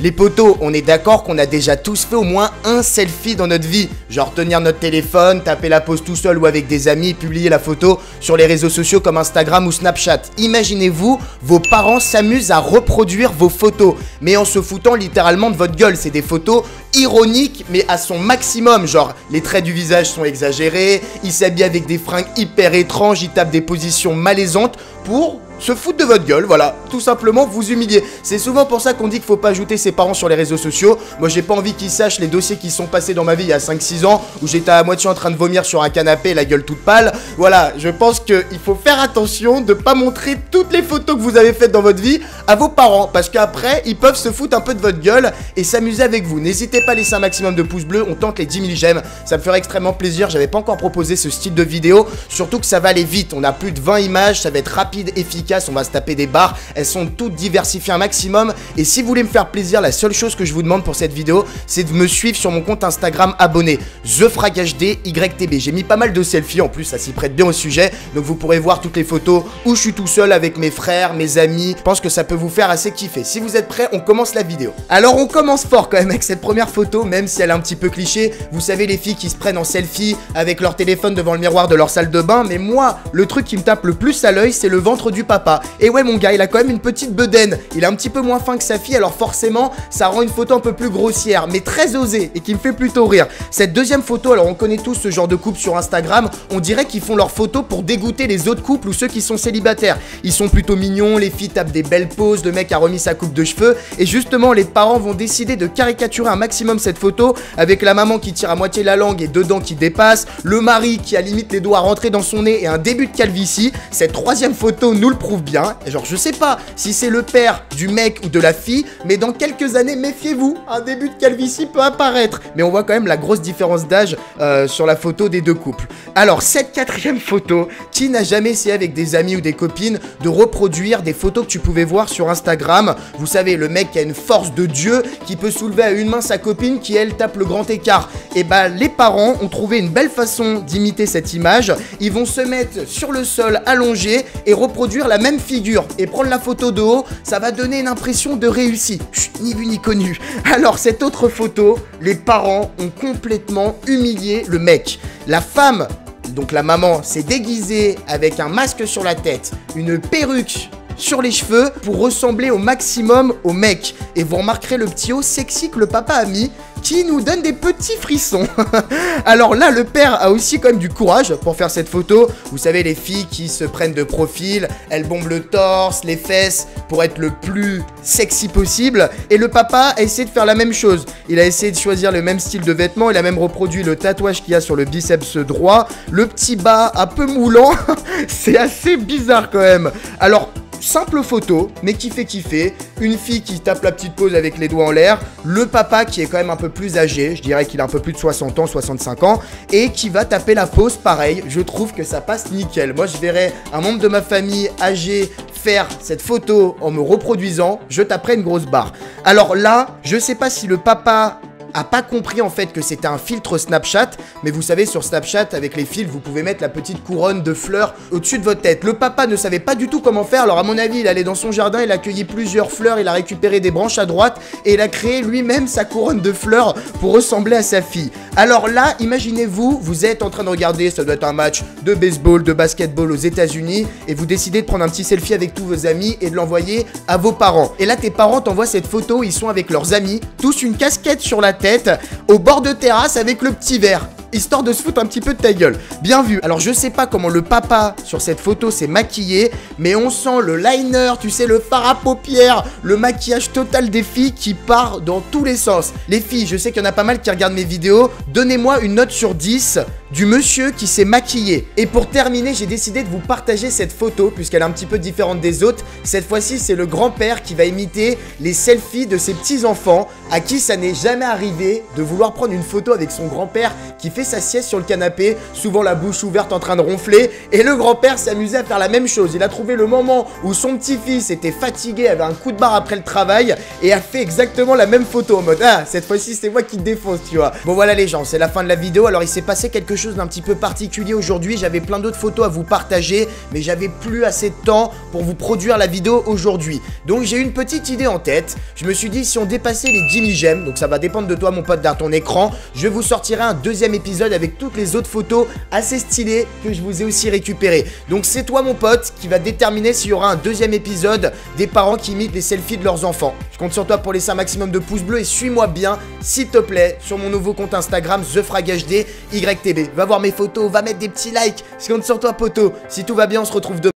Les potos, on est d'accord qu'on a déjà tous fait au moins un selfie dans notre vie. Genre tenir notre téléphone, taper la pose tout seul ou avec des amis et publier la photo sur les réseaux sociaux comme Instagram ou Snapchat. Imaginez-vous, vos parents s'amusent à reproduire vos photos, mais en se foutant littéralement de votre gueule. C'est des photos ironiques, mais à son maximum. Genre, les traits du visage sont exagérés, ils s'habillent avec des fringues hyper étranges, ils tapent des positions malaisantes pour se foutre de votre gueule, voilà, tout simplement vous humilier. C'est souvent pour ça qu'on dit qu'il faut pas ajouter ses parents sur les réseaux sociaux. Moi j'ai pas envie qu'ils sachent les dossiers qui sont passés dans ma vie il y a 5-6 ans, où j'étais à moitié en train de vomir sur un canapé, la gueule toute pâle. Voilà, je pense qu'il faut faire attention de pas montrer toutes les photos que vous avez faites dans votre vie à vos parents, parce qu'après ils peuvent se foutre un peu de votre gueule et s'amuser avec vous. N'hésitez pas à laisser un maximum de pouces bleus, on tente les 10 000 j'aime, ça me ferait extrêmement plaisir. J'avais pas encore proposé ce style de vidéo, surtout que ça va aller vite, on a plus de 20 images, ça va être rapide, efficace, on va se taper des barres, elles sont toutes diversifiées un maximum. Et si vous voulez me faire plaisir, la seule chose que je vous demande pour cette vidéo, c'est de me suivre sur mon compte Instagram abonné, TheFragHD_YTB. J'ai mis pas mal de selfies en plus, ça s'y prête bien au sujet, donc vous pourrez voir toutes les photos où je suis tout seul avec mes frères, mes amis. Je pense que ça peut vous faire assez kiffer. Si vous êtes prêts, on commence la vidéo. Alors on commence fort quand même avec cette première photo, même si elle est un petit peu cliché. Vous savez, les filles qui se prennent en selfie avec leur téléphone devant le miroir de leur salle de bain, mais moi, le truc qui me tape le plus à l'œil, c'est le ventre du papa. Et ouais, mon gars, il a quand même une petite bedaine. Il est un petit peu moins fin que sa fille, alors forcément, ça rend une photo un peu plus grossière, mais très osée et qui me fait plutôt rire. Cette deuxième photo, alors on connaît tous ce genre de couple sur Instagram, on dirait qu'ils font leurs photos pour dégoûter les autres couples ou ceux qui sont célibataires. Ils sont plutôt mignons, les filles tapent des belles poses, le mec a remis sa coupe de cheveux, et justement, les parents vont décider de caricaturer un maximum cette photo, avec la maman qui tire à moitié la langue et deux dents qui dépassent, le mari qui a limite les doigts rentrés dans son nez et un début de calvitie. Cette troisième photo nous le prouve bien. Et genre, je sais pas si c'est le père du mec ou de la fille, mais dans quelques années, méfiez-vous, un début de calvitie peut apparaître. Mais on voit quand même la grosse différence d'âge sur la photo des deux couples. Alors, cette quatrième photo, qui n'a jamais essayé avec des amis ou des copines de reproduire des photos que tu pouvais voir sur Instagram? Vous savez, le mec qui a une force de Dieu, qui peut soulever à une main sa copine qui, elle, tape le grand écart. Et bah, les parents ont trouvé une belle façon d'imiter cette image. Ils vont se mettre sur le sol allongé et reproduire la même figure. Et prendre la photo de haut, ça va donner une impression de réussite. Chut, ni vu ni connu. Alors, cette autre photo, les parents ont complètement humilié le mec. La femme, donc la maman, s'est déguisée avec un masque sur la tête, une perruque sur les cheveux pour ressembler au maximum au mec. Et vous remarquerez le petit haut sexy que le papa a mis, qui nous donne des petits frissons. Alors là, le père a aussi quand même du courage pour faire cette photo. Vous savez, les filles qui se prennent de profil, elles bombent le torse, les fesses pour être le plus sexy possible. Et le papa a essayé de faire la même chose. Il a essayé de choisir le même style de vêtements. Il a même reproduit le tatouage qu'il y a sur le biceps droit. Le petit bas un peu moulant. C'est assez bizarre quand même. Alors, simple photo, mais qui fait kiffer. Une fille qui tape la petite pose avec les doigts en l'air. Le papa qui est quand même un peu plus âgé. Je dirais qu'il a un peu plus de 60 ans, 65 ans. Et qui va taper la pose pareil. Je trouve que ça passe nickel. Moi, je verrais un membre de ma famille âgé faire cette photo en me reproduisant. Je taperais une grosse barre. Alors là, je sais pas si le papa a pas compris en fait que c'était un filtre Snapchat, mais vous savez, sur Snapchat avec les filtres, vous pouvez mettre la petite couronne de fleurs au-dessus de votre tête. Le papa ne savait pas du tout comment faire, alors à mon avis, il allait dans son jardin, il a cueilli plusieurs fleurs, il a récupéré des branches à droite et il a créé lui-même sa couronne de fleurs pour ressembler à sa fille. Alors là, imaginez-vous, vous êtes en train de regarder, ça doit être un match de baseball, de basketball aux États-Unis, et vous décidez de prendre un petit selfie avec tous vos amis et de l'envoyer à vos parents. Et là, tes parents t'envoient cette photo, ils sont avec leurs amis, tous une casquette sur la tête, au bord de terrasse avec le petit verre, histoire de se foutre un petit peu de ta gueule. Bien vu. Alors je sais pas comment le papa sur cette photo s'est maquillé, mais on sent le liner, tu sais, le fard à paupières, le maquillage total des filles qui part dans tous les sens. Les filles, je sais qu'il y en a pas mal qui regardent mes vidéos, donnez-moi une note sur 10 du monsieur qui s'est maquillé. Et pour terminer, j'ai décidé de vous partager cette photo, puisqu'elle est un petit peu différente des autres. Cette fois-ci, c'est le grand-père qui va imiter les selfies de ses petits-enfants, à qui ça n'est jamais arrivé de vouloir prendre une photo avec son grand-père qui fait sa sieste sur le canapé, souvent la bouche ouverte en train de ronfler, et le grand-père s'amusait à faire la même chose. Il a trouvé le moment où son petit-fils était fatigué, avait un coup de barre après le travail, et a fait exactement la même photo en mode « Ah, cette fois-ci, c'est moi qui te défonce, tu vois. » Bon voilà les gens, c'est la fin de la vidéo. Alors il s'est passé quelque chose chose d'un petit peu particulier aujourd'hui. J'avais plein d'autres photos à vous partager, mais j'avais plus assez de temps pour vous produire la vidéo aujourd'hui. Donc j'ai une petite idée en tête. Je me suis dit, si on dépassait les 10 000 j'aime, donc ça va dépendre de toi mon pote derrière ton écran, je vous sortirai un deuxième épisode avec toutes les autres photos assez stylées que je vous ai aussi récupérées. Donc c'est toi mon pote qui va déterminer s'il y aura un deuxième épisode des parents qui imitent les selfies de leurs enfants. Je compte sur toi pour laisser un maximum de pouces bleus et suis-moi bien, s'il te plaît, sur mon nouveau compte Instagram, TheFragHD, YTB. Va voir mes photos, va mettre des petits likes. Je compte sur toi, poto. Si tout va bien, on se retrouve demain.